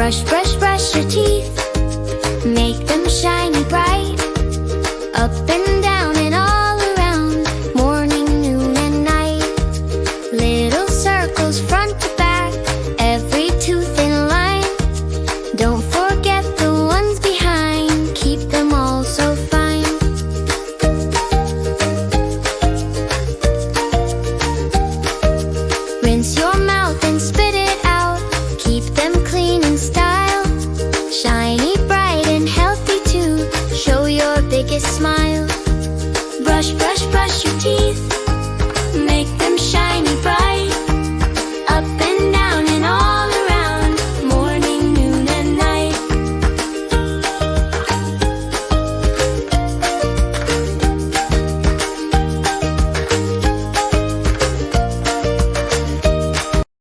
Brush, brush, brush your teeth. Make them shiny bright. Up and down and all around, morning, noon and night. Little circles front to back, every tooth in line. Don't forget the ones behind, keep them all so fine. Rinse your mouth and spit it out, keep them clean in style. Shiny, bright and healthy too, show your biggest smile. Brush, brush.